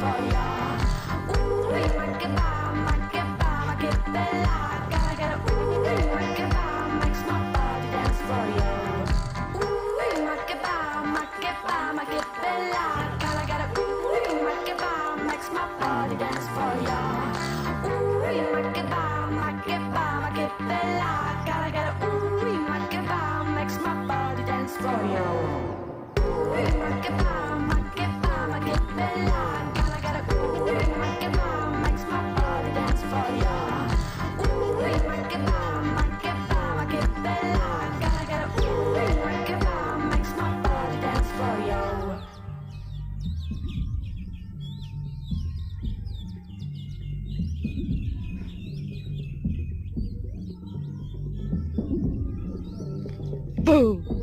for ya. Ooh, ma che bella. Gotta get a ooh, ma che makes my body dance for ya. Ooh, ma che bella. Gotta get a ooh, ma che makes my body dance for ya. Ooh, ma che bella. Gotta get a ooh, ma che makes my body dance for ya. Ooh, ma che bella. Gotta get a ooh, ma che makes my body dance for ya. Ooh, ma che bella. Gotta get a ooh, ma che makes my body dance for ya. Boom!